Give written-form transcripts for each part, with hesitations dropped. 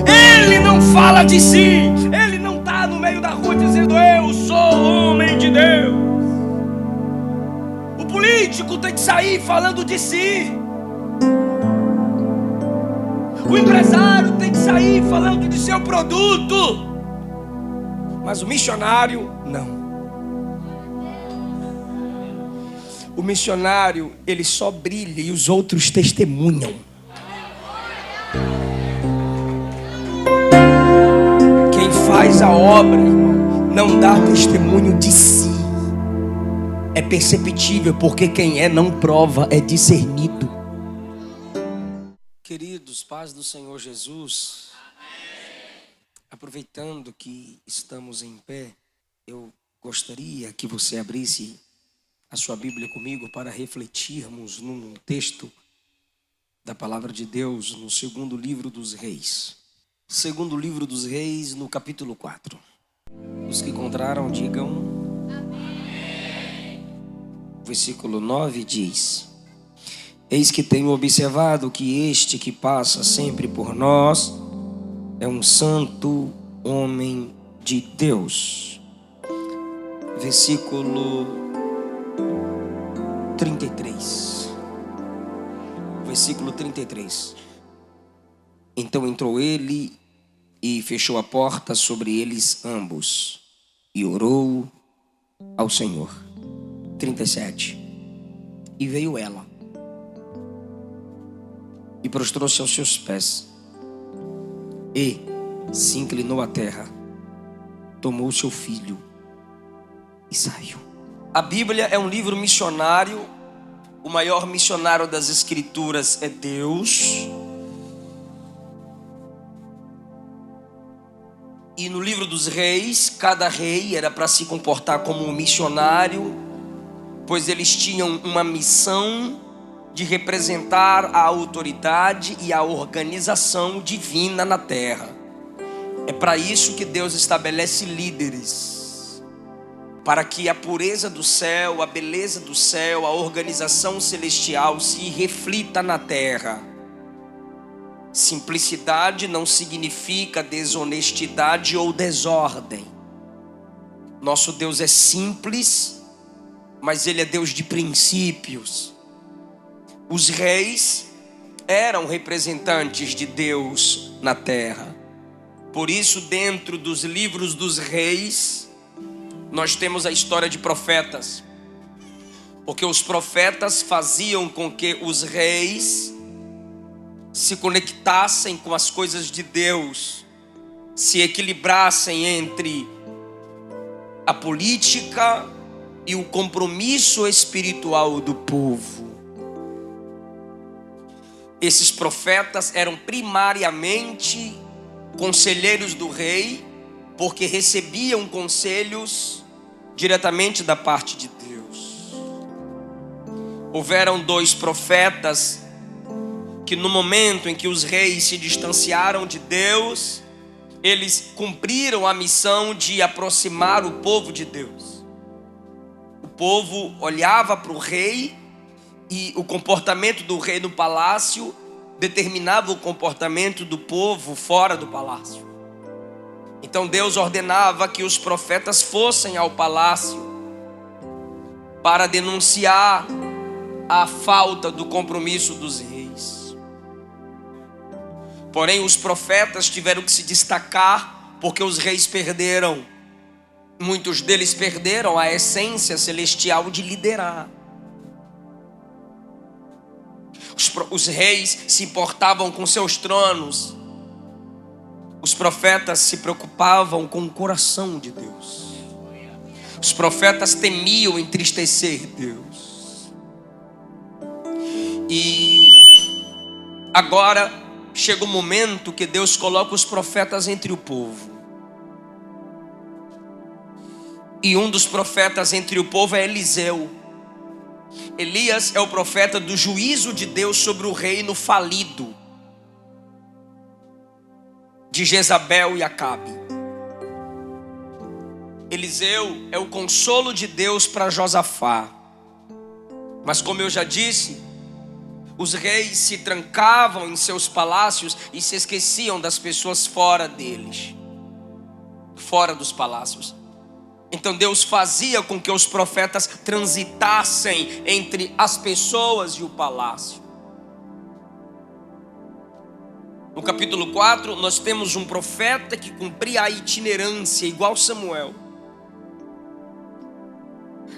Ele não fala de si. Ele não está no meio da rua dizendo: eu sou homem de Deus. O político tem que sair falando de si. O empresário tem que sair falando de seu produto. Mas o missionário, não. O missionário, ele só brilha e os outros testemunham. Quem faz a obra, irmão, não dá testemunho de si. É perceptível, porque quem é não prova, é discernido. Queridos, paz do Senhor Jesus. Aproveitando que estamos em pé, eu gostaria que você abrisse a sua Bíblia comigo para refletirmos num texto da palavra de Deus no segundo livro dos Reis. Segundo livro dos Reis, no capítulo 4. Os que encontraram, digam amém. Versículo 9 diz: eis que tenho observado que este que passa sempre por nós é um santo homem de Deus. Versículo 33. Versículo 33. Então entrou ele e fechou a porta sobre eles ambos e orou ao Senhor. 37. E veio ela e prostrou-se aos seus pés e se inclinou à terra, tomou seu filho e saiu. A Bíblia é um livro missionário. O maior missionário das Escrituras é Deus. E no livro dos reis, cada rei era para se comportar como um missionário, pois eles tinham uma missão de representar a autoridade e a organização divina na terra. É para isso que Deus estabelece líderes, para que a pureza do céu, a beleza do céu, a organização celestial se reflita na terra. Simplicidade não significa desonestidade ou desordem. Nosso Deus é simples, mas Ele é Deus de princípios. Os reis eram representantes de Deus na terra. Por isso, dentro dos livros dos reis, nós temos a história de profetas. Porque os profetas faziam com que os reis se conectassem com as coisas de Deus, se equilibrassem entre a política e o compromisso espiritual do povo. Esses profetas eram primariamente conselheiros do rei, porque recebiam conselhos diretamente da parte de Deus. Houveram 2 profetas que no momento em que os reis se distanciaram de Deus, eles cumpriram a missão de aproximar o povo de Deus. O povo olhava para o rei e o comportamento do rei no palácio determinava o comportamento do povo fora do palácio. Então Deus ordenava que os profetas fossem ao palácio para denunciar a falta do compromisso dos reis. Porém, os profetas tiveram que se destacar porque os reis perderam. Muitos deles perderam a essência celestial de liderar. Os reis se importavam com seus tronos. Os profetas se preocupavam com o coração de Deus. Os profetas temiam entristecer Deus. E agora chega o momento que Deus coloca os profetas entre o povo. E um dos profetas entre o povo é Eliseu. Elias é o profeta do juízo de Deus sobre o reino falido de Jezabel e Acabe. Eliseu é o consolo de Deus para Josafá. Mas como eu já disse, Os reis se trancavam em seus palácios e se esqueciam das pessoas fora deles, fora dos palácios. Então Deus fazia com que os profetas transitassem entre as pessoas e o palácio. No capítulo 4, nós temos um profeta que cumpria a itinerância, igual Samuel.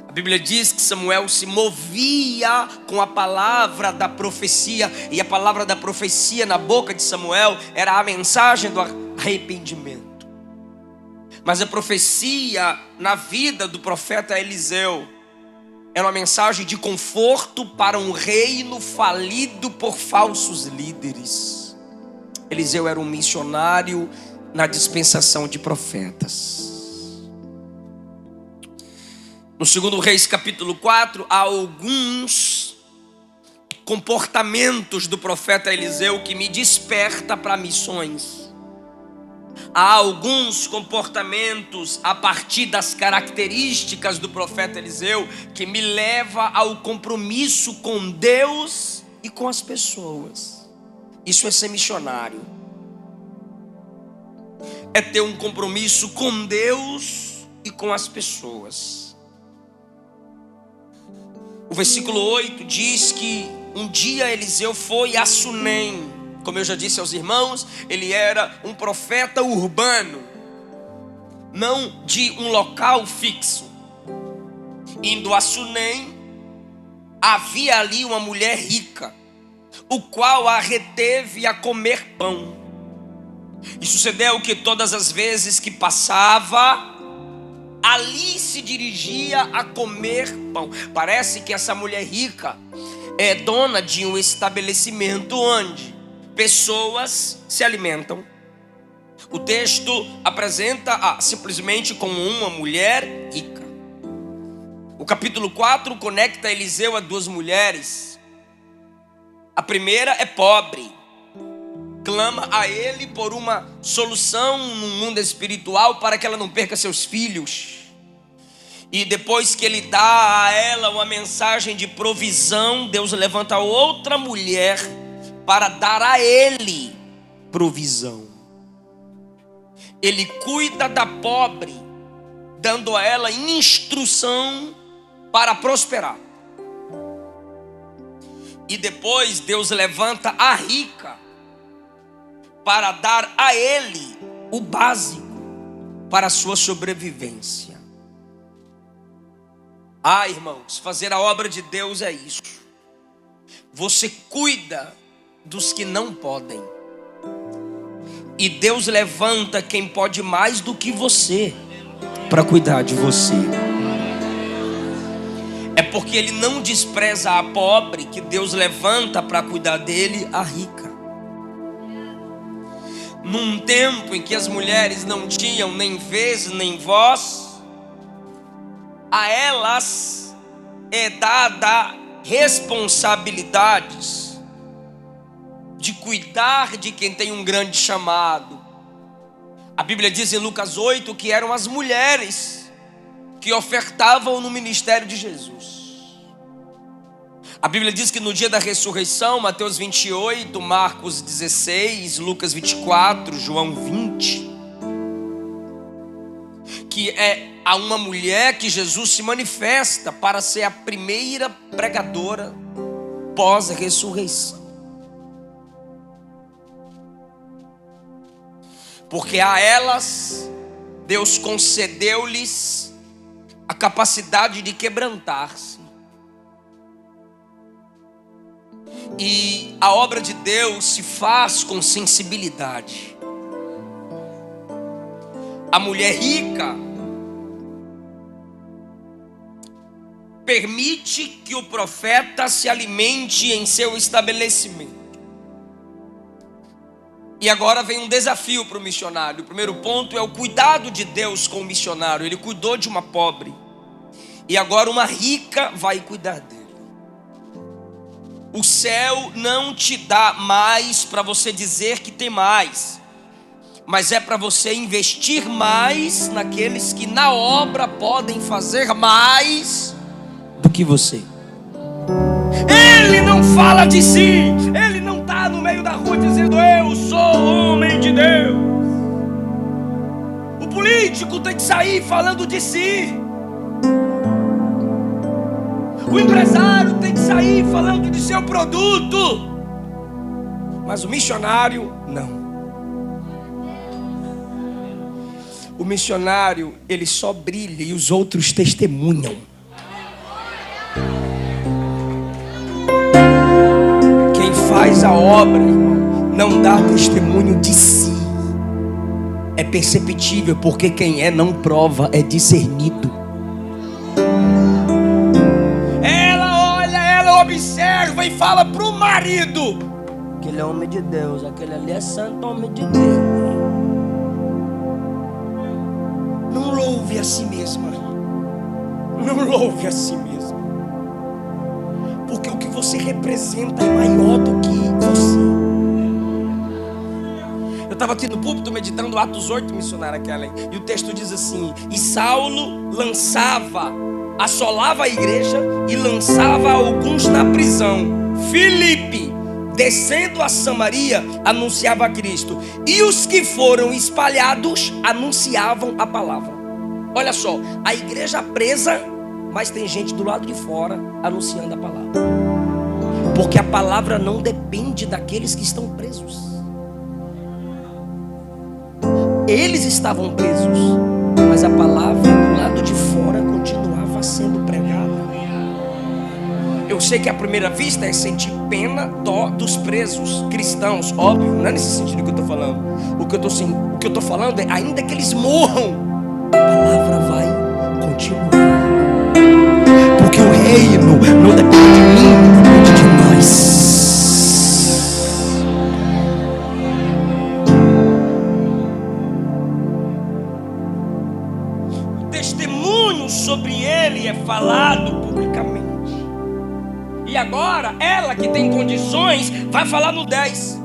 A Bíblia diz que Samuel se movia com a palavra da profecia, e a palavra da profecia na boca de Samuel era a mensagem do arrependimento. Mas a profecia na vida do profeta Eliseu era uma mensagem de conforto para um reino falido por falsos líderes. Eliseu era um missionário na dispensação de profetas. No 2 Reis capítulo 4, há alguns comportamentos do profeta Eliseu que me desperta para missões. Há alguns comportamentos a partir das características do profeta Eliseu que me leva ao compromisso com Deus e com as pessoas. Isso é ser missionário. É ter um compromisso com Deus e com as pessoas. O versículo 8 diz que um dia Eliseu foi a Sunem. Como eu já disse aos irmãos, ele era um profeta urbano, não de um local fixo. Indo a Sunem, havia ali uma mulher rica, o qual a reteve a comer pão. E sucedeu que todas as vezes que passava, ali se dirigia a comer pão. Parece que essa mulher rica é dona de um estabelecimento onde pessoas se alimentam. O texto apresenta simplesmente como uma mulher rica. O capítulo 4 conecta Eliseu a duas mulheres. A primeira é pobre, clama a ele por uma solução no mundo espiritual para que ela não perca seus filhos. E depois que ele dá a ela uma mensagem de provisão, Deus levanta outra mulher para dar a ele provisão. Ele cuida da pobre, dando a ela instrução para prosperar. E depois Deus levanta a rica para dar a ele o básico para a sua sobrevivência. Irmãos, fazer a obra de Deus é isso. Você cuida dos que não podem, e Deus levanta quem pode mais do que você para cuidar de você. É porque Ele não despreza a pobre que Deus levanta para cuidar dele a rica. Num tempo em que as mulheres não tinham nem vez nem voz, a elas é dada responsabilidades de cuidar de quem tem um grande chamado. A Bíblia diz em Lucas 8 que eram as mulheres que ofertavam no ministério de Jesus. A Bíblia diz que no dia da ressurreição, Mateus 28, Marcos 16, Lucas 24, João 20, que é a uma mulher que Jesus se manifesta para ser a primeira pregadora pós-ressurreição. Porque a elas, Deus concedeu-lhes a capacidade de quebrantar-se. E a obra de Deus se faz com sensibilidade. A mulher rica permite que o profeta se alimente em seu estabelecimento. E agora vem um desafio para o missionário. O primeiro ponto é o cuidado de Deus com o missionário. Ele cuidou de uma pobre, e agora uma rica vai cuidar dele. O céu não te dá mais para você dizer que tem mais, mas é para você investir mais naqueles que na obra podem fazer mais do que você. Ele não fala de si. Ele não está no meio da rua dizendo: eu sou homem de Deus. O político tem que sair falando de si. O empresário tem que sair falando de seu produto. Mas o missionário, não. O missionário, ele só brilha e os outros testemunham. Quem faz a obra, irmão, não dá testemunho de si. É perceptível, porque quem é não prova, é discernido. Ela olha, ela observa e fala pro marido: aquele é homem de Deus, aquele ali é santo homem de Deus. Não louve a si mesma. Não louve a si mesma. Porque o que você representa é maior do que você. Eu estava aqui no púlpito meditando Atos 8, missionária Kellen. E o texto diz assim: e Saulo assolava a igreja e lançava alguns na prisão. Filipe, descendo a Samaria, anunciava a Cristo. E os que foram espalhados anunciavam a palavra. Olha só, a igreja presa, mas tem gente do lado de fora anunciando a palavra. Porque a palavra não depende daqueles que estão presos. Eles estavam presos, mas a palavra do lado de fora continuava sendo pregada. Eu sei que à primeira vista é sentir pena, dó dos presos cristãos, óbvio, não é nesse sentido que eu estou falando. O que eu estou falando é, ainda que eles morram, a palavra vai continuar. Porque o reino não depende de mim, depende de nós. O testemunho sobre ele é falado publicamente. E agora, ela que tem condições, vai falar no 10.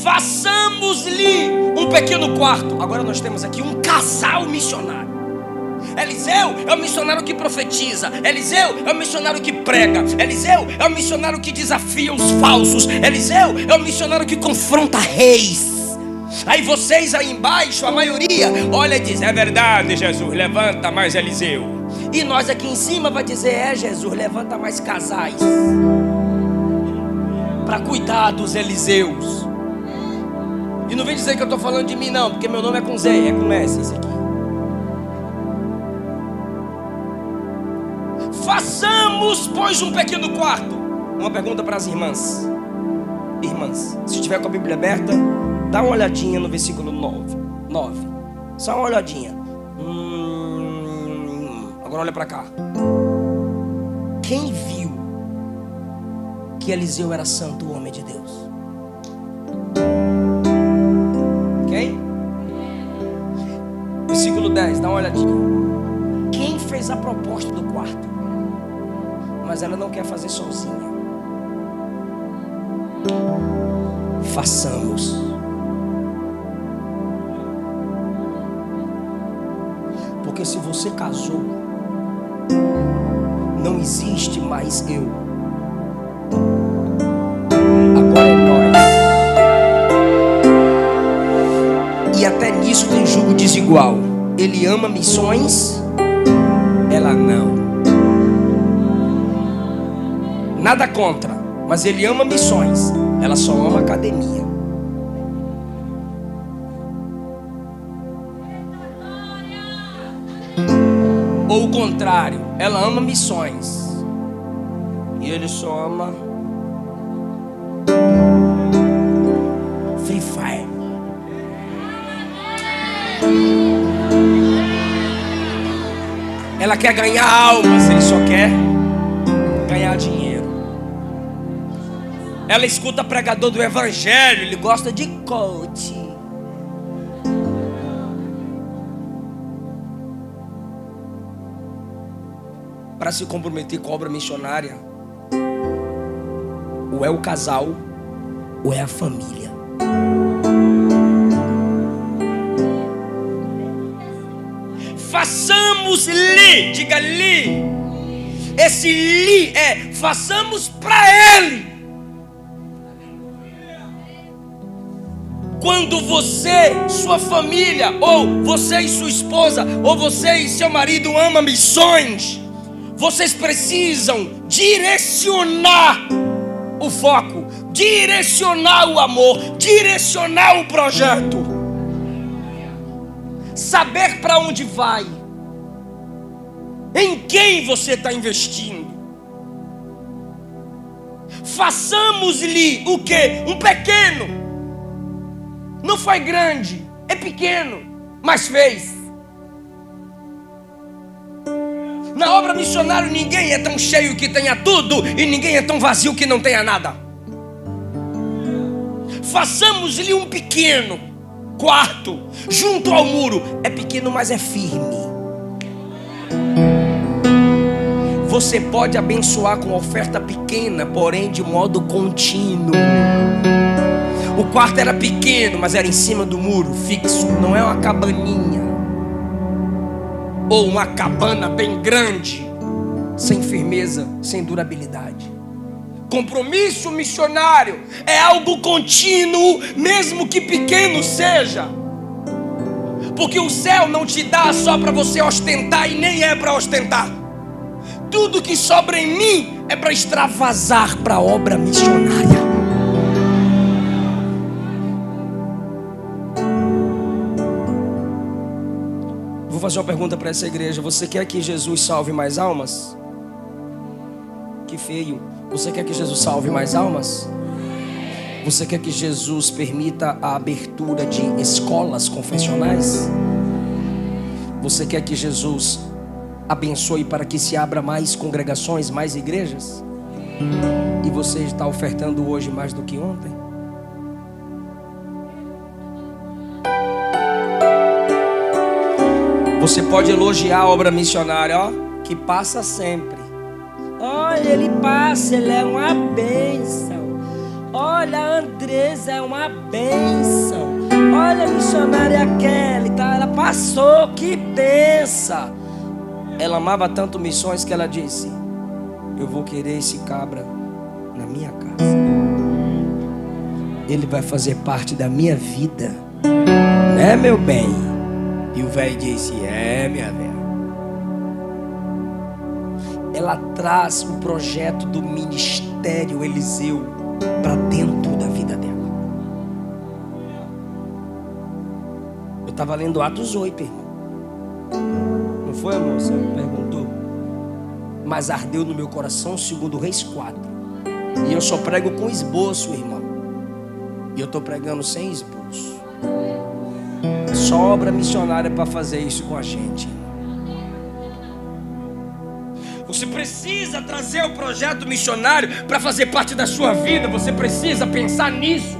Façamos-lhe um pequeno quarto. Agora nós temos aqui um casal missionário. Eliseu é o missionário que profetiza. Eliseu é o missionário que prega. Eliseu é o missionário que desafia os falsos. Eliseu é o missionário que confronta reis. Aí vocês aí embaixo, a maioria, olha e diz: é verdade, Jesus, levanta mais Eliseu. E nós aqui em cima vai dizer: é, Jesus, levanta mais casais para cuidar dos Eliseus. E não vem dizer que eu estou falando de mim não, porque meu nome é com Z, é com S esse aqui. Façamos, pois, um pequeno quarto. Uma pergunta para as irmãs. Irmãs, se estiver com a Bíblia aberta, dá uma olhadinha no versículo 9. Só uma olhadinha. Agora olha para cá. Quem viu que Eliseu era santo, o homem de Deus? Quem? Versículo 10, dá uma olhadinha. Quem fez a proposta do quarto? Mas ela não quer fazer sozinha. Façamos. Porque se você casou, não existe mais eu. Agora é nós. E até nisso tem julgo desigual. Ele ama missões, ela não. Nada contra, mas ele ama missões, ela só ama academia. Ou o contrário, ela ama missões e ele só ama Free Fire. Ela quer ganhar almas, ele só quer ganhar dinheiro. Ela escuta pregador do evangelho, ele gosta de coach. Para se comprometer com a obra missionária, ou é o casal, ou é a família. Façamos-lhe, diga-lhe, Esse li é façamos para Ele. Quando você, sua família, ou você e sua esposa, ou você e seu marido amam missões, vocês precisam direcionar o foco, direcionar o amor, direcionar o projeto, saber para onde vai, em quem você está investindo. Façamos-lhe o quê? Um pequeno. Não foi grande, é pequeno, mas fez. Na obra missionária ninguém é tão cheio que tenha tudo, e ninguém é tão vazio que não tenha nada. Façamos-lhe um pequeno quarto junto ao muro. É pequeno, mas é firme. Você pode abençoar com oferta pequena, porém de modo contínuo. O quarto era pequeno, mas era em cima do muro, fixo. Não é uma cabaninha ou uma cabana bem grande, sem firmeza, sem durabilidade. Compromisso missionário é algo contínuo, mesmo que pequeno seja. Porque o céu não te dá só para você ostentar, e nem é para ostentar. Tudo que sobra em mim é para extravasar para a obra missionária. Vou fazer uma pergunta para essa igreja. Você quer que Jesus salve mais almas? Que feio. Você quer que Jesus salve mais almas? Você quer que Jesus permita a abertura de escolas confessionais? Você quer que Jesus abençoe para que se abra mais congregações, mais igrejas? E você está ofertando hoje mais do que ontem? Você pode elogiar a obra missionária, ó, que passa sempre. Olha, ele passa, ele é uma bênção. Olha, a Andresa é uma bênção. Olha, a missionária Kelly, tá? Ela passou, que bênção. Ela amava tanto missões que ela disse: eu vou querer esse cabra na minha casa. Ele vai fazer parte da minha vida, né, meu bem? E o velho disse: é, minha velha. Ela traz o projeto do ministério Eliseu para dentro da vida dela. Eu estava lendo Atos 8, irmão. Não foi, amor? Você me perguntou. Mas ardeu no meu coração segundo Reis 4. E eu só prego com esboço, irmão. E eu estou pregando sem esboço. Só obra missionária para fazer isso com a gente. Você precisa trazer o projeto missionário para fazer parte da sua vida. Você precisa pensar nisso.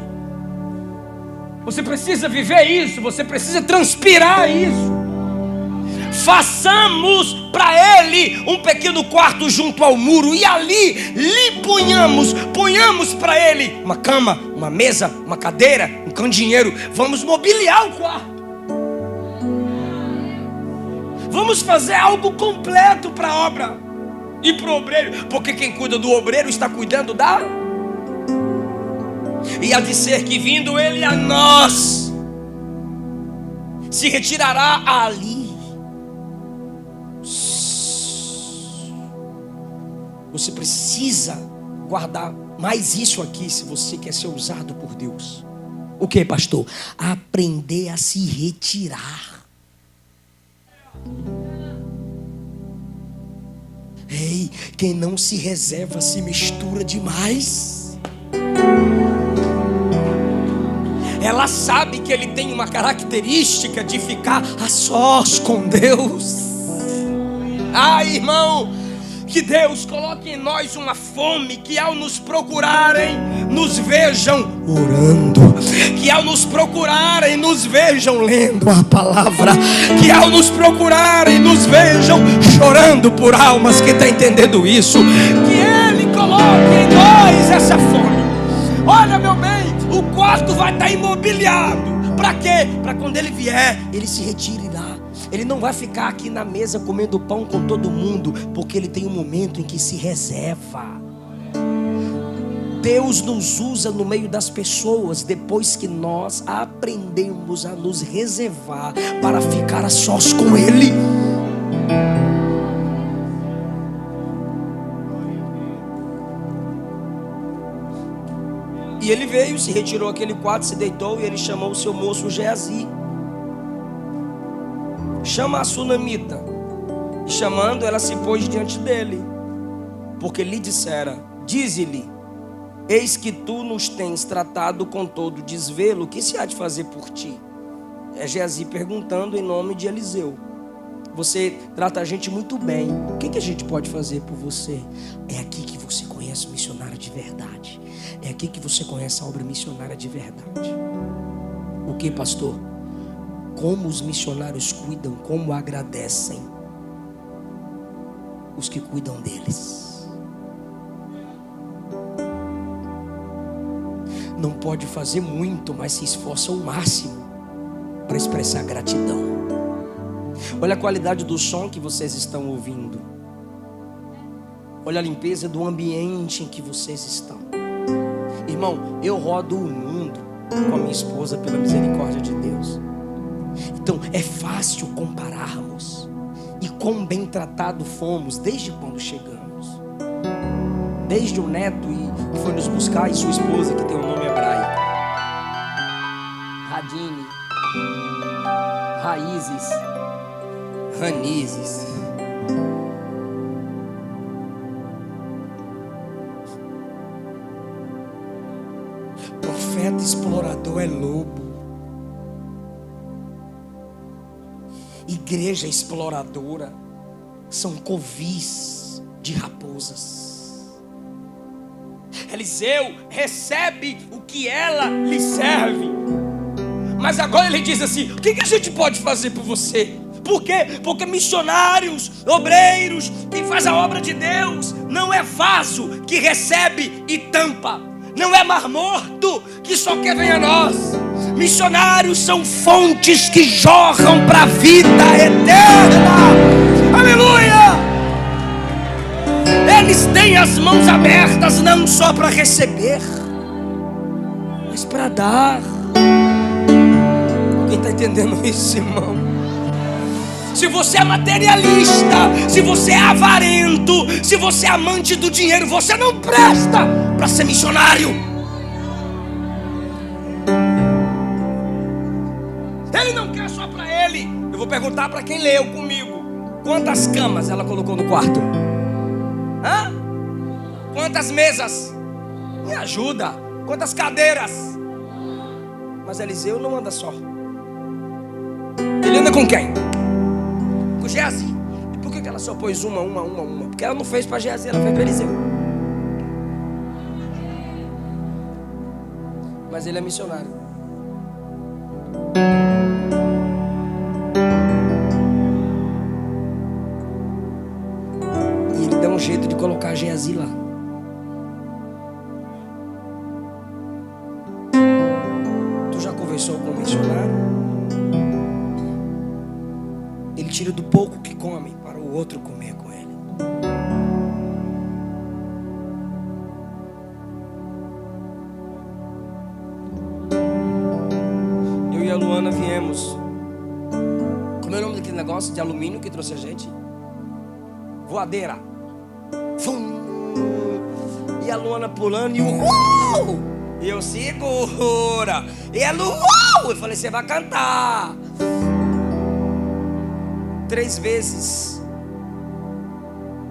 Você precisa viver isso. Você precisa transpirar isso. Façamos para Ele um pequeno quarto junto ao muro, e ali lhe ponhamos para Ele uma cama, uma mesa, uma cadeira, um candeeiro. Vamos mobiliar o quarto. Vamos fazer algo completo para a obra e para o obreiro, porque quem cuida do obreiro está cuidando da. E há de ser que, vindo Ele a nós, se retirará ali. Você precisa guardar mais isso aqui se você quer ser usado por Deus. O que, pastor? Aprender a se retirar. Ei, quem não se reserva se mistura demais. Ela sabe que ele tem uma característica de ficar a sós com Deus. Ai, irmão, que Deus coloque em nós uma fome, que ao nos procurarem, nos vejam orando, que ao nos procurarem, nos vejam lendo a palavra, que ao nos procurarem, nos vejam chorando por almas que estão entendendo isso. Que Ele coloque em nós essa fome. Olha, meu bem, o quarto vai estar imobiliado. Para quê? Para quando Ele vier, Ele se retire lá. Ele não vai ficar aqui na mesa comendo pão com todo mundo, porque ele tem um momento em que se reserva. Deus nos usa no meio das pessoas depois que nós aprendemos a nos reservar para ficar a sós com Ele. E ele veio, se retirou aquele quarto, se deitou, e ele chamou o seu moço Geazi. Chama a sunamita. E chamando, ela se pôs diante dele, porque lhe dissera: dize-lhe, eis que tu nos tens tratado com todo desvelo, o que se há de fazer por ti? É Geazi perguntando em nome de Eliseu. Você trata a gente muito bem, o que a gente pode fazer por você? É aqui que você conhece o missionário de verdade. É aqui que você conhece a obra missionária de verdade. O que, pastor? Como os missionários cuidam, como agradecem os que cuidam deles. Não pode fazer muito, mas se esforça ao máximo para expressar gratidão. Olha a qualidade do som que vocês estão ouvindo. Olha a limpeza do ambiente em que vocês estão. Irmão, eu rodo o mundo com a minha esposa pela misericórdia de Deus. Então é fácil compararmos e quão bem tratado fomos desde quando chegamos. Desde o neto que foi nos buscar, e sua esposa, que tem o nome hebraico, Radine, Raízes, Ranizes. Profeta explorador é lobo. Igreja exploradora são covis de raposas. Eliseu recebe o que ela lhe serve. Mas agora ele diz assim: o que a gente pode fazer por você? Por quê? Porque missionários, obreiros, quem faz a obra de Deus não é vaso que recebe e tampa. Não é mar morto que só quer vir a nós. Missionários são fontes que jorram para a vida eterna. Aleluia! Eles têm as mãos abertas não só para receber, mas para dar. Quem está entendendo isso, irmão? Se você é materialista, se você é avarento, se você é amante do dinheiro, você não presta para ser missionário. Ele não quer só para ele. Eu vou perguntar para quem leu comigo: quantas camas ela colocou no quarto? Hã? Quantas mesas? Me ajuda. Quantas cadeiras? Mas Eliseu não anda só. Ele anda com quem? Com Geazi. E por que ela só pôs uma? Porque ela não fez para Geazi, ela fez para Eliseu. Mas ele é missionário. E ele dá um jeito de colocar Geazi lá. Tu já conversou com um missionário? Ele tira do pouco que come para o outro comer com ele. Eu e a Luana viemos. Como é o nome daquele negócio de alumínio que trouxe a gente? Voadeira. Vum. E a Luana pulando e o e eu segura. E ela eu falei: você vai cantar. 3 vezes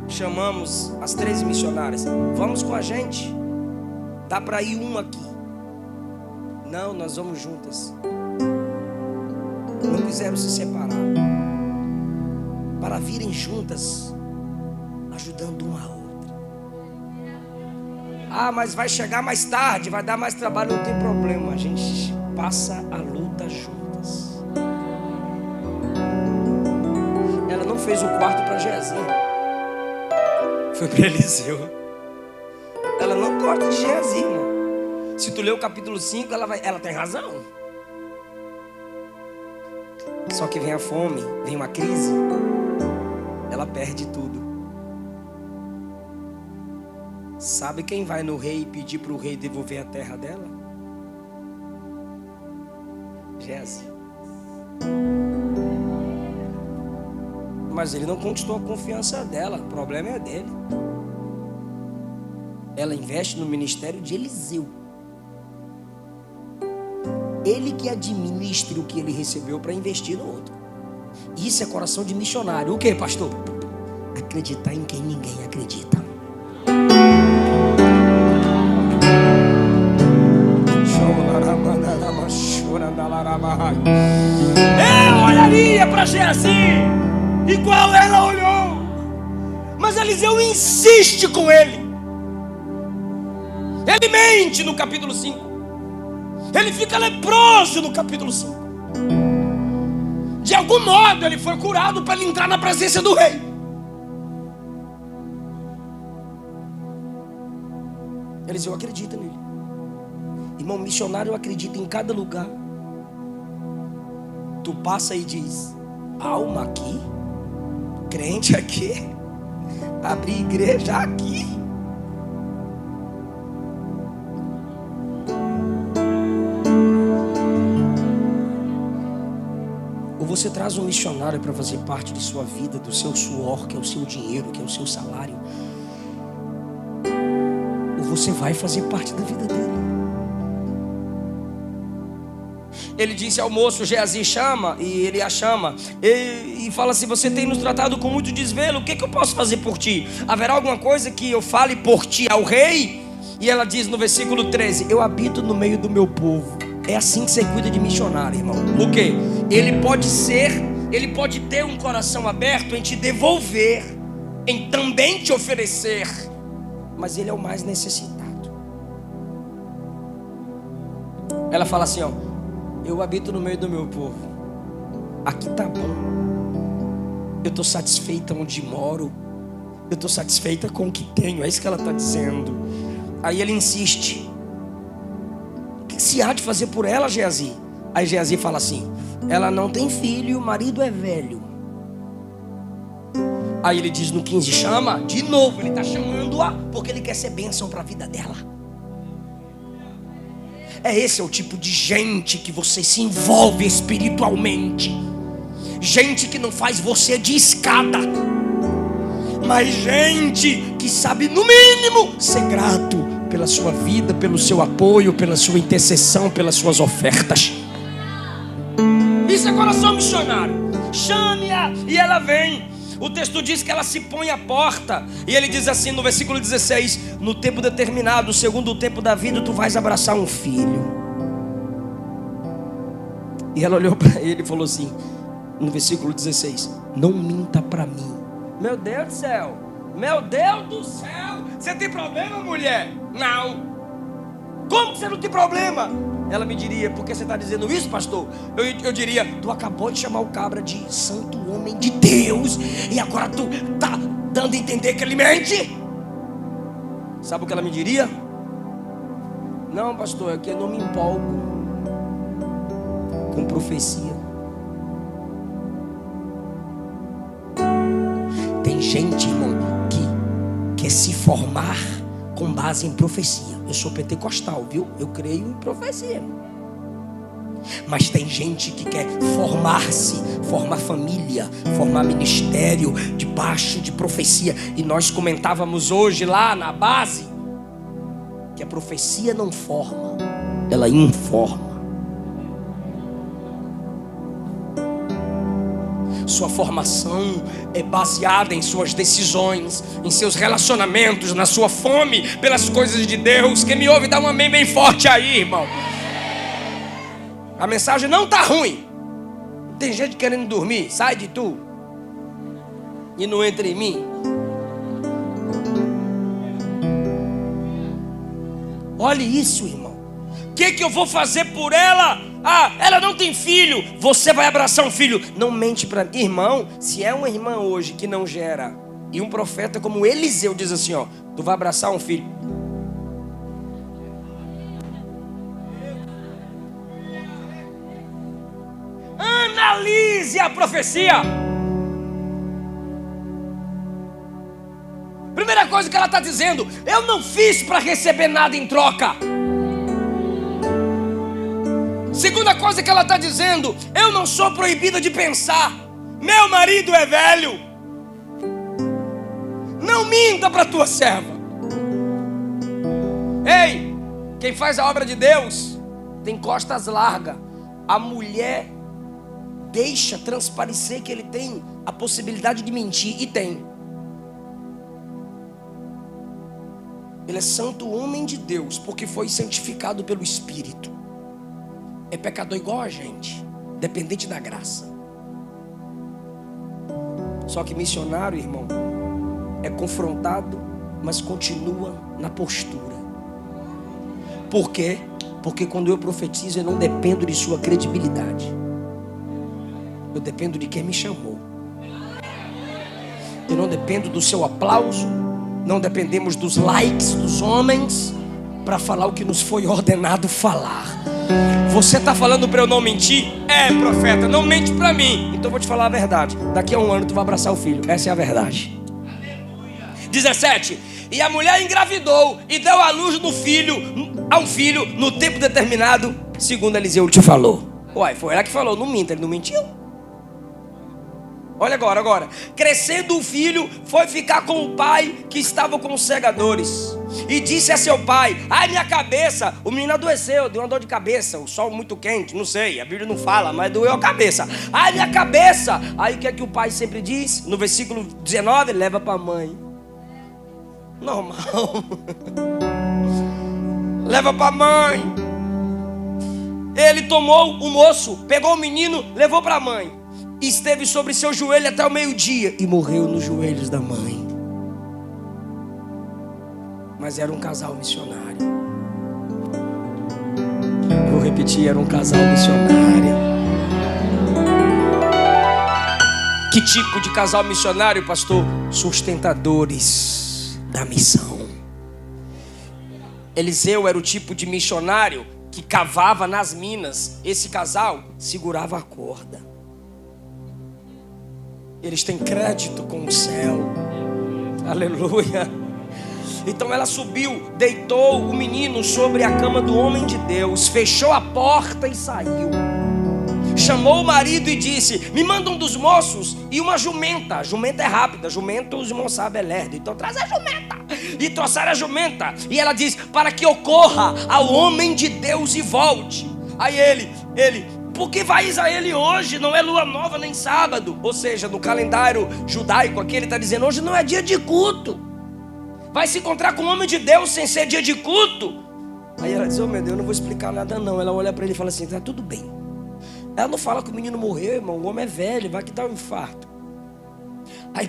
chamamos as 3 missionárias: vamos com a gente, dá para ir uma aqui. Não, nós vamos juntas. Não quiseram se separar para virem juntas, ajudando uma a outra. Ah, mas vai chegar mais tarde, vai dar mais trabalho. Não tem problema, a gente passa a luta juntas. Ela não fez o quarto para Geazi, foi para Eliseu. Ela não gosta de Geazi, irmão. Se tu ler o capítulo 5, ela tem razão. Só que vem a fome, vem uma crise, ela perde tudo. Sabe quem vai no rei e pedir para o rei devolver a terra dela? Geazi. Mas ele não conquistou a confiança dela, o problema é dele. Ela investe no ministério de Eliseu. Ele que administra o que ele recebeu para investir no outro. Isso é coração de missionário. O que, pastor? Acreditar em quem ninguém acredita. Eu olharia para Geazi igual ela olhou, mas Eliseu insiste com ele. Ele mente no capítulo 5. Ele fica leproso no capítulo 5. De algum modo ele foi curado para ele entrar na presença do rei. Eliseu acredita nele. Irmão, missionário acredita em cada lugar. Tu passa e diz: alma aqui, crente aqui, abrir igreja aqui. Ou você traz um missionário para fazer parte de sua vida, do seu suor, que é o seu dinheiro, que é o seu salário, ou você vai fazer parte da vida dele. Ele disse ao moço: Geazi, chama. E ele a chama e fala assim: você tem nos tratado com muito desvelo, o que eu posso fazer por ti? Haverá alguma coisa que eu fale por ti ao rei? E ela diz no versículo 13: eu habito no meio do meu povo. É assim que você cuida de missionário, irmão. O quê? Ele pode ter um coração aberto em te devolver, em também te oferecer, mas ele é o mais necessitado. Ela fala assim, ó: eu habito no meio do meu povo. Aqui tá bom. Eu estou satisfeita onde moro. Eu estou satisfeita com o que tenho. É isso que ela está dizendo. Aí ele insiste: o que se há de fazer por ela, Geazi? Aí Geazi fala assim: ela não tem filho, o marido é velho. Aí ele diz no 15: chama. De novo ele está chamando-a, porque ele quer ser bênção para a vida dela. Esse é o tipo de gente que você se envolve espiritualmente. Gente que não faz você de escada, mas gente que sabe no mínimo ser grato pela sua vida, pelo seu apoio, pela sua intercessão, pelas suas ofertas. Isso é coração missionário. Chame-a e ela vem. O texto diz que ela se põe à porta. E ele diz assim no versículo 16: no tempo determinado, segundo o tempo da vida, tu vais abraçar um filho. E ela olhou para ele e falou assim, no versículo 16: não minta para mim. Meu Deus do céu, meu Deus do céu, você tem problema, mulher? Não. Como que você não tem problema? Ela me diria: por que você está dizendo isso, pastor? Eu diria: tu acabou de chamar o cabra de santo homem de Deus, e agora tu está dando a entender que ele mente? Sabe o que ela me diria? Não, pastor, é que eu não me empolgo com profecia. Tem gente, irmão, que quer se formar com base em profecia. Eu sou pentecostal, viu? Eu creio em profecia. Mas tem gente que quer formar-se, formar família, formar ministério debaixo de profecia. E nós comentávamos hoje lá na base que a profecia não forma, ela informa. Sua formação é baseada em suas decisões, em seus relacionamentos, na sua fome pelas coisas de Deus. Quem me ouve, dá um amém bem forte aí, irmão. A mensagem não está ruim. Tem gente querendo dormir. Sai de tu e não entra em mim. Olhe isso, irmão. O que eu vou fazer por ela? Ah, ela não tem filho. Você vai abraçar um filho. Não mente para mim, irmão. Se é uma irmã hoje que não gera, e um profeta como Eliseu diz assim, ó: tu vai abraçar um filho. Analise Analise a profecia. Primeira coisa que ela está dizendo: eu não fiz para receber nada em troca. Segunda coisa que ela está dizendo: eu não sou proibida de pensar. Meu marido é velho. Não minta para tua serva. Ei, quem faz a obra de Deus tem costas largas. A mulher deixa transparecer que ele tem a possibilidade de mentir, e tem. Ele é santo homem de Deus, porque foi santificado pelo Espírito. É pecador igual a gente, dependente da graça. Só que missionário, irmão, é confrontado, mas continua na postura. Por quê? Porque quando eu profetizo, eu não dependo de sua credibilidade. Eu dependo de quem me chamou. Eu não dependo do seu aplauso. Não dependemos dos likes dos homens para falar o que nos foi ordenado falar. Você está falando para eu não mentir? É, profeta, não mente para mim. Então eu vou te falar a verdade. Daqui a 1 ano tu vai abraçar o filho. Essa é a verdade. 17. E a mulher engravidou e deu à luz a um filho no tempo determinado, segundo Eliseu te falou. Uai, foi ela que falou, não minta, ele não mentiu. Olha agora. Crescendo o filho, foi ficar com o pai que estava com os segadores. E disse a seu pai: ai, minha cabeça. O menino adoeceu, deu uma dor de cabeça. O sol muito quente, não sei, a Bíblia não fala, mas doeu a cabeça. Ai, minha cabeça. Aí o que é que o pai sempre diz? No versículo 19, leva para a mãe. Normal. Leva para a mãe. Ele tomou o moço, pegou o menino, levou para a mãe. Esteve sobre seu joelho até o meio-dia e morreu nos joelhos da mãe. Mas era um casal missionário. Vou repetir, era um casal missionário. Que tipo de casal missionário, pastor? Sustentadores da missão. Eliseu era o tipo de missionário que cavava nas minas. Esse casal segurava a corda. Eles têm crédito com o céu. Aleluia. Então ela subiu, deitou o menino sobre a cama do homem de Deus, fechou a porta e saiu. Chamou o marido e disse: me manda um dos moços e uma jumenta. Jumenta é rápida, jumento os irmãos sabem é lerdo. Então traz a jumenta. E trouxeram a jumenta. E ela diz: para que ocorra ao homem de Deus e volte. Aí ele: por que vais a ele hoje? Não é lua nova nem sábado. Ou seja, no calendário judaico aqui ele está dizendo: hoje não é dia de culto. Vai se encontrar com o homem de Deus sem ser dia de culto. Aí ela diz: oh meu Deus, eu não vou explicar nada não. Ela olha para ele e fala assim: tá tudo bem. Ela não fala que o menino morreu, irmão. O homem é velho, vai que dá um infarto. Aí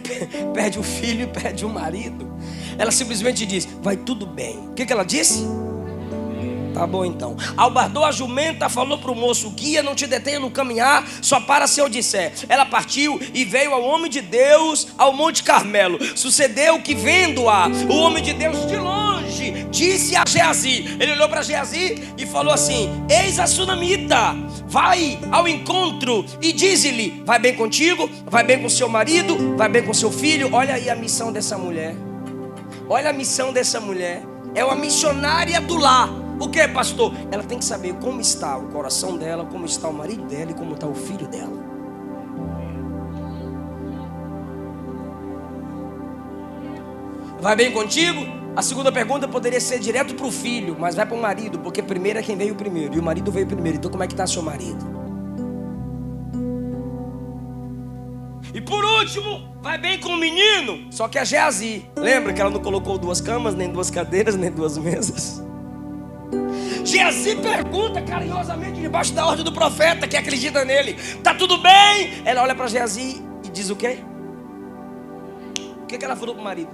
perde o filho e perde o marido. Ela simplesmente diz: vai tudo bem. O que ela disse? Tá bom então. Albardou a jumenta, falou para o moço: guia, não te detenha no caminhar, só para se eu disser. Ela partiu e veio ao homem de Deus ao Monte Carmelo. Sucedeu que, vendo-a, o homem de Deus de longe disse a Geazi. Ele olhou para Geazi e falou assim: eis a sunamita, vai ao encontro e diz-lhe: vai bem contigo, vai bem com seu marido, vai bem com seu filho. Olha aí a missão dessa mulher. Olha a missão dessa mulher. É uma missionária do lar. O que, pastor? Ela tem que saber como está o coração dela, como está o marido dela e como está o filho dela. Vai bem contigo? A segunda pergunta poderia ser direto para o filho, mas vai para o marido, porque primeiro é quem veio primeiro, e o marido veio primeiro. Então como é que está seu marido? E por último, vai bem com o menino. Só que a Geazi, lembra que ela não colocou 2 camas, nem 2 cadeiras, nem 2 mesas? Geazi pergunta carinhosamente debaixo da ordem do profeta que acredita nele: tá tudo bem? Ela olha para Geazi e diz o quê? O que ela falou para o marido?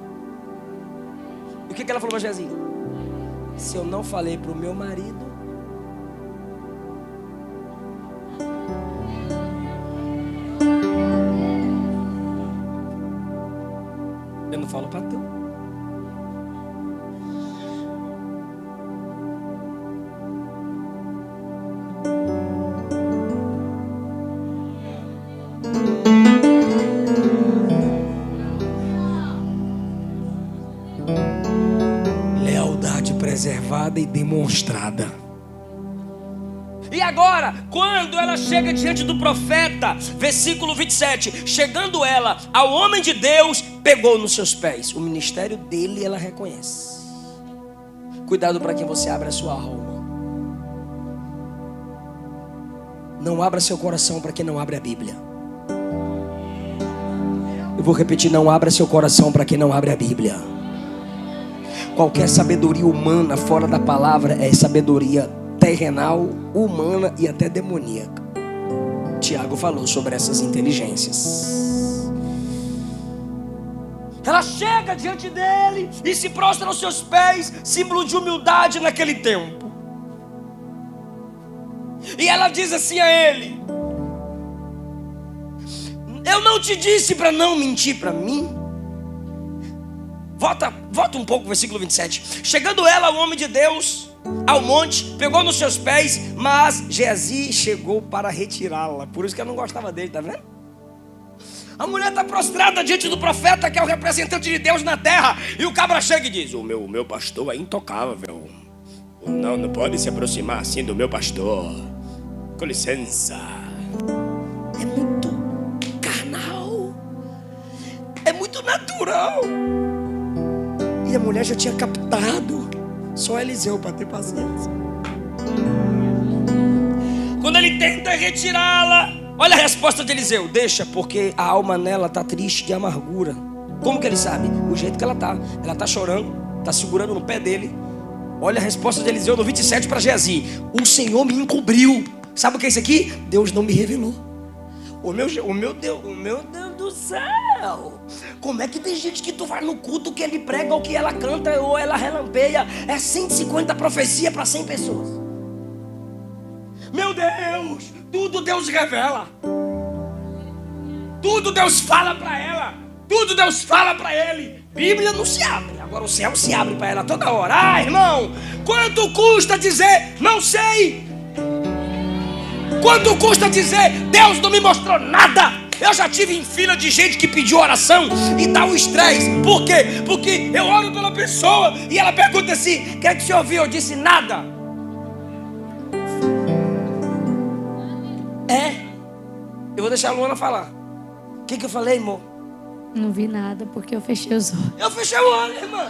E o que ela falou para Geazi? Se eu não falei para o meu marido, eu não falo para tu. provada e demonstrada. E agora, quando ela chega diante do profeta, versículo 27, chegando ela ao homem de Deus, pegou nos seus pés. O ministério dele ela reconhece. Cuidado para quem você abre a sua alma. Não abra seu coração para quem não abre a Bíblia. Eu vou repetir, não abra seu coração para quem não abre a Bíblia. Qualquer sabedoria humana fora da palavra é sabedoria terrenal, humana e até demoníaca. Tiago falou sobre essas inteligências. Ela chega diante dele e se prostra aos seus pés, símbolo de humildade naquele tempo. E ela diz assim a ele: eu não te disse para não mentir para mim? Volta um pouco, versículo 27. Chegando ela ao homem de Deus, ao monte, pegou nos seus pés, mas Geazi chegou para retirá-la. Por isso que eu não gostava dele, tá vendo? A mulher está prostrada diante do profeta, que é o representante de Deus na terra. E o cabra chega e diz: o meu pastor é intocável. Não pode se aproximar assim do meu pastor. Com licença. É muito carnal. É muito natural. E a mulher já tinha captado. Só Eliseu para ter paciência. Quando ele tenta retirá-la, olha a resposta de Eliseu: deixa, porque a alma nela está triste de amargura. Como que ele sabe? O jeito que ela está. Ela está chorando, está segurando no pé dele. Olha a resposta de Eliseu no 27 para Geazi: o Senhor me encobriu. Sabe o que é isso aqui? Deus não me revelou. O meu Deus do céu. Como é que tem gente que tu vai no culto que ele prega, ou que ela canta, ou ela relampeia? É 150 profecias para 100 pessoas. Meu Deus, tudo Deus revela. Tudo Deus fala para ela. Tudo Deus fala para ele. Bíblia não se abre. Agora o céu se abre para ela toda hora. Ah, irmão, quanto custa dizer não sei? Quanto custa dizer Deus não me mostrou nada? Eu já tive em fila de gente que pediu oração e dá um estresse. Por quê? Porque eu oro pela pessoa e ela pergunta assim: o que é que você ouviu? Eu disse nada. Eu vou deixar a Luana falar. O que eu falei, amor? Não vi nada porque eu fechei os olhos. Eu fechei o olho, irmã.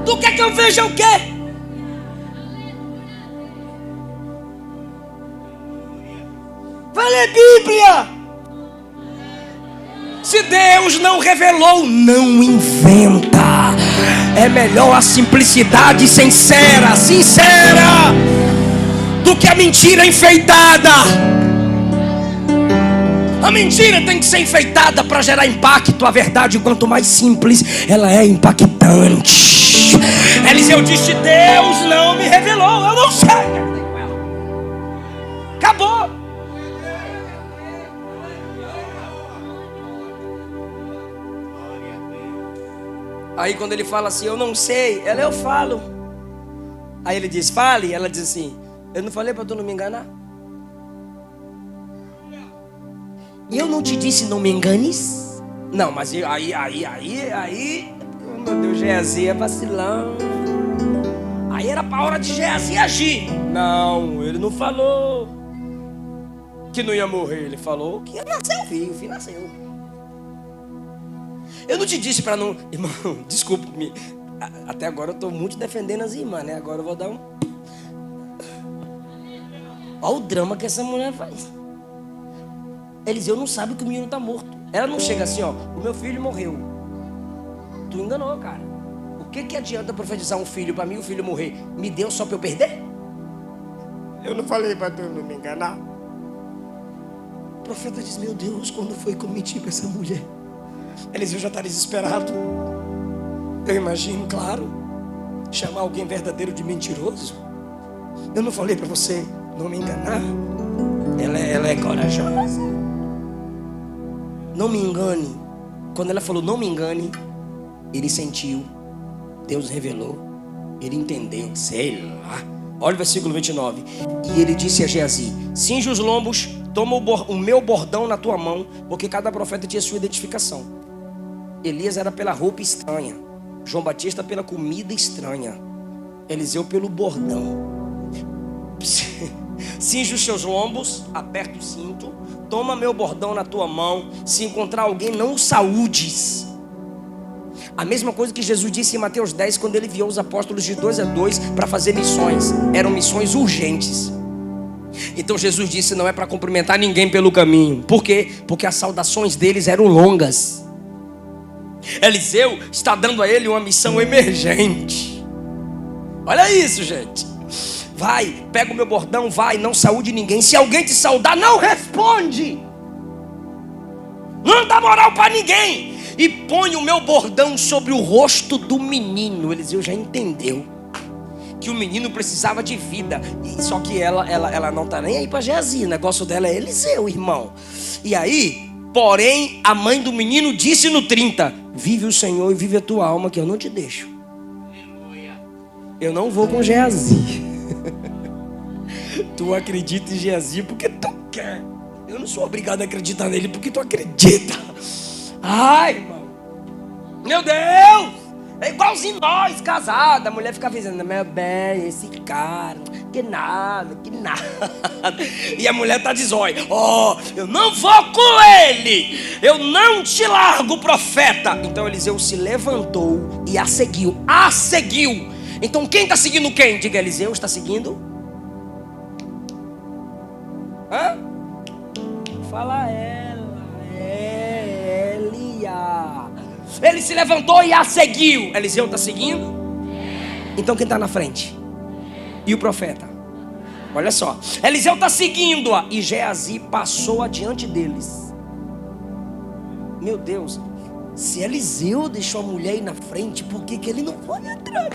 Tu quer que eu veja o quê? Vai ler Bíblia. Se Deus não revelou, não inventa. É melhor a simplicidade sincera do que a mentira enfeitada. A mentira tem que ser enfeitada para gerar impacto. A verdade, quanto mais simples, ela é impactante. Eliseu disse: Deus não me revelou, eu não sei. Acabou. Aí quando ele fala assim: eu não sei, eu falo. Aí ele diz: fale. Ela diz assim: eu não falei para tu não me enganar? Eu não te disse não me enganes? Não, mas aí, oh meu Deus, Geazi é vacilão. Aí era para a hora de Geazi agir. Não, ele não falou que não ia morrer. Ele falou que ia nascer o filho nasceu. Eu não te disse para não... Irmão, desculpe-me. Até agora eu estou muito defendendo as irmãs, né? Agora eu vou dar um... Olha o drama que essa mulher faz. Eliseu não sabe que o menino está morto. Ela não chega assim: ó, o meu filho morreu. Tu enganou, cara. O que adianta profetizar um filho para mim e o filho morrer? Me deu só para eu perder? Eu não falei para tu não me enganar. O profeta diz: meu Deus, quando foi que eu menti para essa mulher? Eliseu já está desesperado. Eu imagino, claro, chamar alguém verdadeiro de mentiroso. Eu não falei para você não me enganar? Ela é corajosa. Não me engane. Quando ela falou não me engane, ele sentiu. Deus revelou. Ele entendeu. Sei lá. Olha o versículo 29. E ele disse a Geazi: cinge os lombos, toma o meu bordão na tua mão, porque cada profeta tinha sua identificação. Elias era pela roupa estranha, João Batista pela comida estranha. Eliseu pelo bordão. Cinge os seus lombos, aperta o cinto, toma meu bordão na tua mão. Se encontrar alguém, não o saúdes. A mesma coisa que Jesus disse em Mateus 10, quando ele enviou os apóstolos de 2 a 2 para fazer missões. Eram missões urgentes. Então Jesus disse: não é para cumprimentar ninguém pelo caminho. Por quê? Porque as saudações deles eram longas. Eliseu está dando a ele uma missão emergente. Olha isso, gente. Vai, pega o meu bordão, vai, não saúde ninguém. Se alguém te saudar, não responde. Não dá moral para ninguém. E põe o meu bordão sobre o rosto do menino. Eliseu já entendeu que o menino precisava de vida. Só que ela não está nem aí para Geazi. O negócio dela é Eliseu, irmão. E aí, porém, a mãe do menino disse no 30: vive o Senhor e vive a tua alma, que eu não te deixo. Eu não vou com Geazi. Tu acredita em Geazi porque tu quer. Eu não sou obrigado a acreditar nele porque tu acredita. Ai, irmão. Meu Deus. É igualzinho nós, casados. A mulher fica dizendo: meu bem, esse cara, que nada. E a mulher tá de zóio: ó, eu não vou com ele. Eu não te largo, profeta. Então Eliseu se levantou e a seguiu. Então quem está seguindo quem? Diga: Eliseu está seguindo. Hã? Fala ela. É Elia. Ele se levantou e a seguiu. Eliseu está seguindo? Então quem está na frente? E o profeta? Olha só. Eliseu está seguindo-a. E Geazi passou adiante deles. Meu Deus. Se Eliseu deixou a mulher ir na frente, por que ele não foi atrás?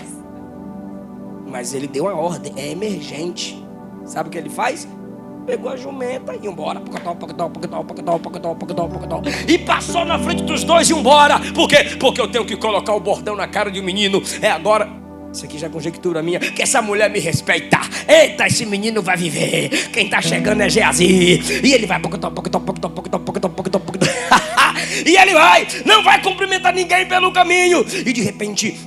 Mas ele deu a ordem. É emergente. Sabe o que ele faz? Pegou a jumenta e embora. E passou na frente dos dois e embora. Por quê? Porque eu tenho que colocar o bordão na cara de um menino. É agora. Isso aqui já é conjectura minha. Que essa mulher me respeita. Eita, esse menino vai viver. Quem tá chegando é Geazi. E ele vai. E ele vai. Não vai cumprimentar ninguém pelo caminho. E de repente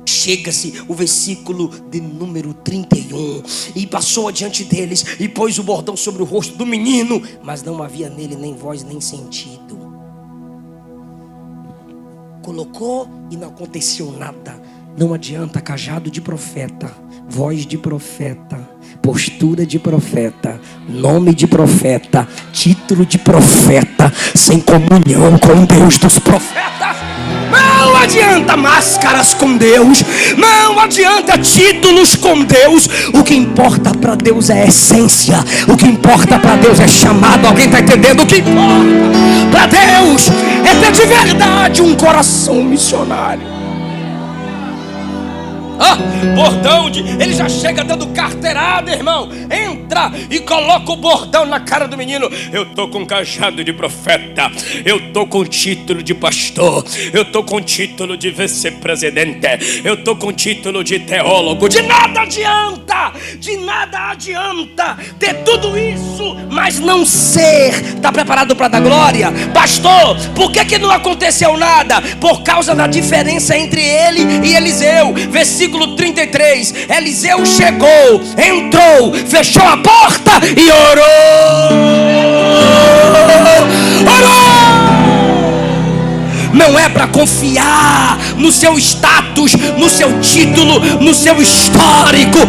chega-se o versículo de número 31. E passou adiante deles e pôs o bordão sobre o rosto do menino, mas não havia nele nem voz nem sentido. Colocou e não aconteceu nada. Não adianta cajado de profeta, voz de profeta, postura de profeta, nome de profeta, título de profeta, sem comunhão com Deus dos profetas. Não adianta máscaras com Deus, não adianta títulos com Deus. O que importa para Deus é a essência. O que importa para Deus é chamado. Alguém está entendendo? O que importa para Deus é ter de verdade um coração missionário. Bordão ele já chega dando carteirada, irmão. Entra e coloca o bordão na cara do menino. Eu tô com cajado de profeta. Eu tô com título de pastor. Eu tô com título de vice-presidente. Eu tô com título de teólogo. De nada adianta ter tudo isso, mas não ser. Tá preparado para dar glória? Pastor, por que não aconteceu nada? Por causa da diferença entre ele e Eliseu. Versículo 33. Eliseu chegou, entrou, fechou a porta e orou. Não é para confiar no seu status, no seu título, no seu histórico.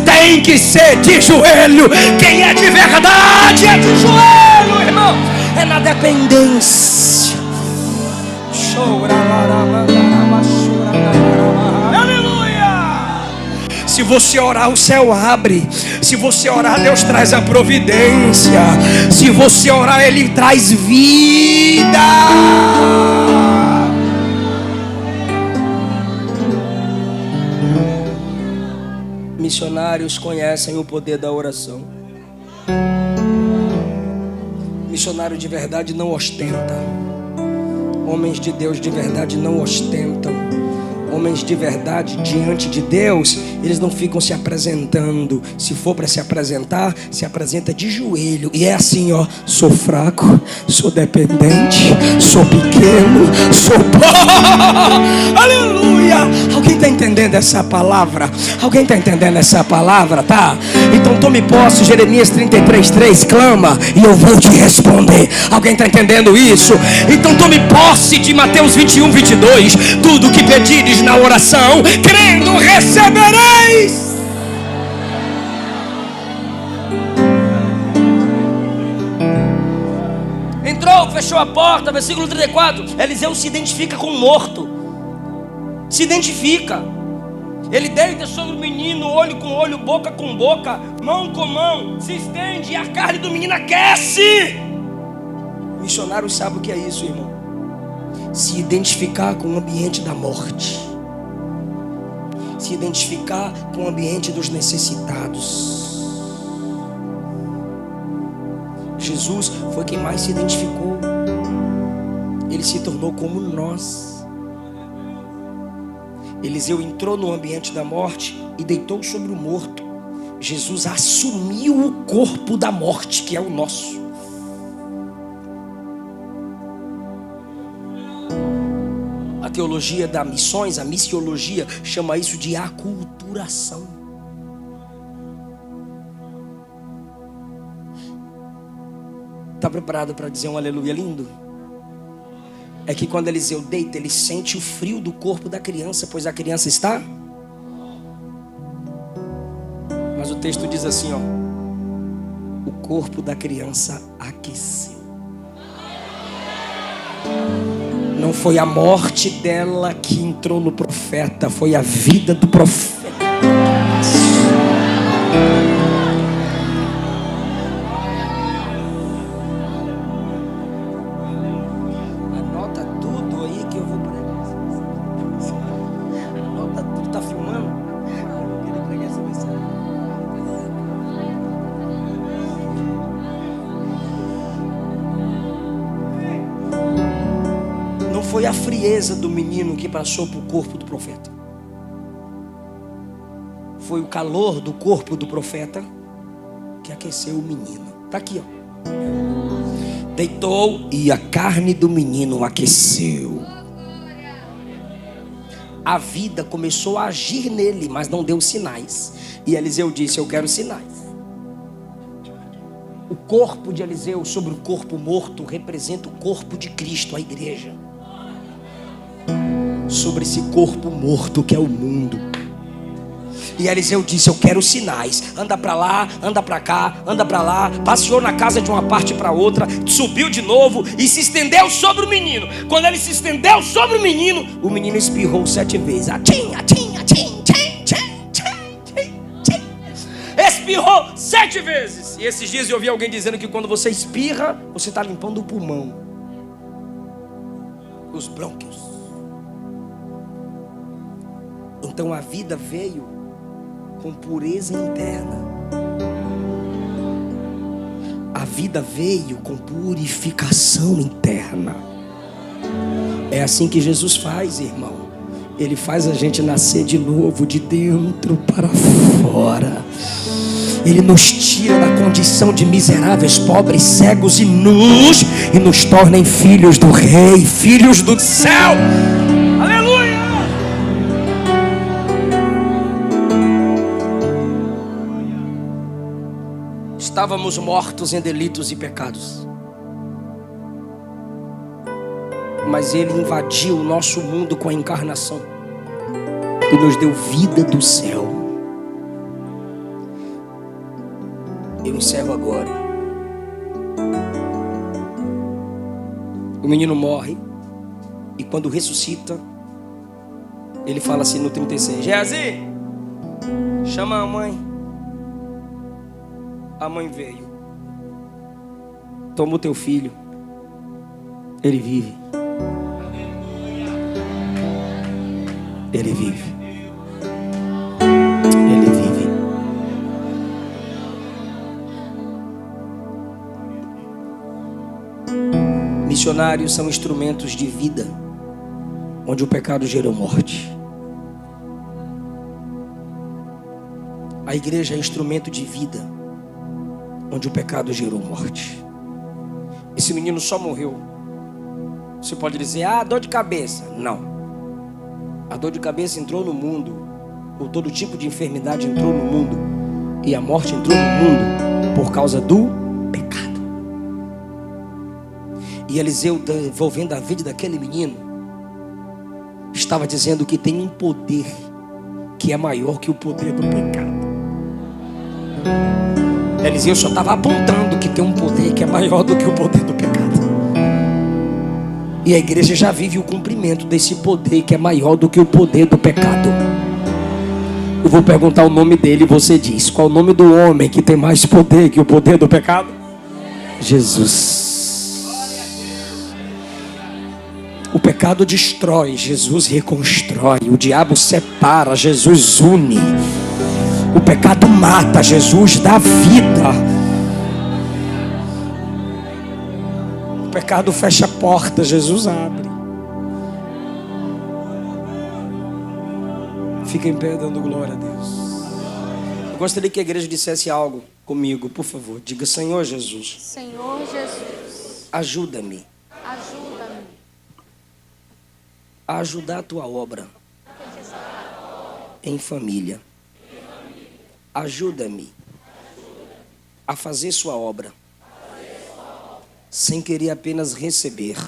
Tem que ser de joelho. Quem é de verdade é de joelho, irmão. É na dependência. Se você orar, o céu abre. Se você orar, Deus traz a providência. Se você orar, Ele traz vida. Missionários conhecem o poder da oração. Missionário de verdade não ostenta. Homens de Deus de verdade não ostentam. Homens de verdade diante de Deus, eles não ficam se apresentando. Se for para se apresentar, se apresenta de joelho. E é assim, ó: sou fraco, sou dependente, sou pequeno, sou pobre. Aleluia! Alguém está entendendo essa palavra? Alguém está entendendo essa palavra, tá? Então tome posse. Jeremias 33:3, clama e eu vou te responder. Alguém está entendendo isso? Então tome posse de Mateus 21:22. Tudo que pedires na oração, crendo, recebereis. Entrou, fechou a porta, versículo 34. Eliseu se identifica com o morto. Se identifica. Ele deita sobre o menino, olho com olho, boca com boca, mão com mão, se estende e a carne do menino aquece. O missionário sabe o que é isso, irmão. Se identificar com o ambiente da morte, se identificar com o ambiente dos necessitados. Jesus foi quem mais se identificou. Ele se tornou como nós. Eliseu entrou no ambiente da morte e deitou sobre o morto. Jesus assumiu o corpo da morte, que é o nosso. A teologia das missões, a missiologia, chama isso de aculturação. Está preparado para dizer um aleluia lindo? É que quando Eliseu deita, ele sente o frio do corpo da criança, pois a criança está. Mas o texto diz assim, ó: o corpo da criança aqueceu. Não foi a morte dela que entrou no profeta, foi a vida do profeta. Anota tudo aí que eu vou pregar. Anota tudo, tá filmando? Eu queria pregar essa mensagem. Não foi a frieza do menino que passou para o corpo do profeta. Foi o calor do corpo do profeta que aqueceu o menino. Está aqui, ó. Deitou e a carne do menino aqueceu. A vida começou a agir nele, mas não deu sinais. E Eliseu disse: eu quero sinais. O corpo de Eliseu sobre o corpo morto representa o corpo de Cristo, a igreja. Sobre esse corpo morto que é o mundo. E Eliseu disse: eu quero sinais. Anda para lá, anda para cá, anda para lá. Passeou na casa de uma parte para outra, subiu de novo e se estendeu sobre o menino. Quando ele se estendeu sobre o menino espirrou 7 vezes. Atchim, atchim, atchim, tchim, tchim, tchim, tchim. Espirrou 7 vezes. E esses dias eu ouvi alguém dizendo que quando você espirra, você está limpando o pulmão, os brônquios. Então a vida veio com pureza interna. A vida veio com purificação interna. É assim que Jesus faz, irmão. Ele faz a gente nascer de novo, de dentro para fora. Ele nos tira da condição de miseráveis, pobres, cegos e nus, e nos torna em filhos do Rei, filhos do céu. Aleluia! Estávamos mortos em delitos e pecados, mas Ele invadiu o nosso mundo com a encarnação e nos deu vida do céu. Eu encerro agora. O menino morre e quando ressuscita, ele fala assim no 36: Geazi, chama a mãe. A mãe veio. Toma o teu filho. Ele vive. Ele vive. Ele vive. Missionários são instrumentos de vida, onde o pecado gerou morte. A igreja é instrumento de vida, onde o pecado gerou morte. Esse menino só morreu. Você pode dizer, dor de cabeça. Não. A dor de cabeça entrou no mundo, ou todo tipo de enfermidade entrou no mundo, e a morte entrou no mundo por causa do pecado. E Eliseu, devolvendo a vida daquele menino, estava dizendo que tem um poder que é maior que o poder do pecado. Eliseu só estava apontando que tem um poder que é maior do que o poder do pecado. E a igreja já vive o cumprimento desse poder que é maior do que o poder do pecado. Eu vou perguntar o nome dele e você diz: qual o nome do homem que tem mais poder que o poder do pecado? Jesus. O pecado destrói, Jesus reconstrói. O diabo separa, Jesus une. O pecado mata, Jesus dá vida. O pecado fecha a porta, Jesus abre. Fica em pé dando glória a Deus. Eu gostaria que a igreja dissesse algo comigo, por favor. Diga: Senhor Jesus. Senhor Jesus. Ajuda-me. Ajuda-me. A ajudar a tua obra. Em família. Ajuda-me a fazer sua obra sem querer apenas receber,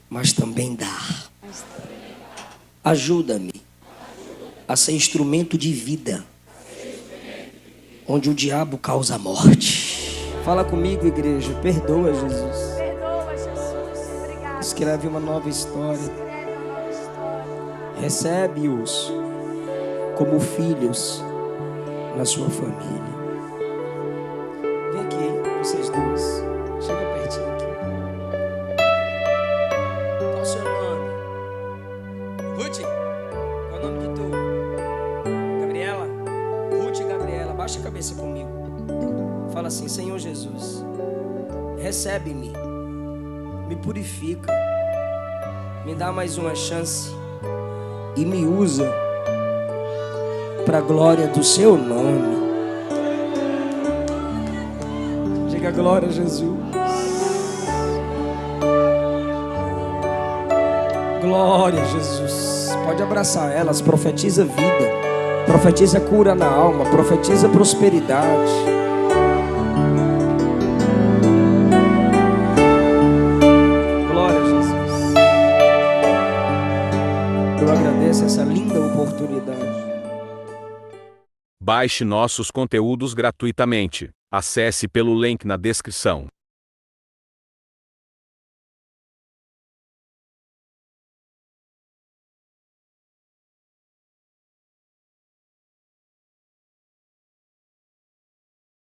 mas também dar. Ajuda-me a ser instrumento de vida onde o diabo causa morte. Fala comigo, igreja. Perdoa, Jesus. Perdoa, Jesus. Obrigada. Escreve uma nova história. Recebe-os como filhos na sua família. Vem aqui, vocês dois. Chega pertinho aqui. Qual o seu nome? Ruth? Qual o nome de tu? Gabriela? Ruth e Gabriela. Baixa a cabeça comigo. Fala assim: Senhor Jesus, recebe-me, me purifica, me dá mais uma chance e me usa para a glória do seu nome. Diga glória a Jesus. Glória a Jesus. Pode abraçar elas. Profetiza vida, profetiza cura na alma, profetiza prosperidade. Glória a Jesus. Eu agradeço essa linda oportunidade. Baixe nossos conteúdos gratuitamente. Acesse pelo link na descrição.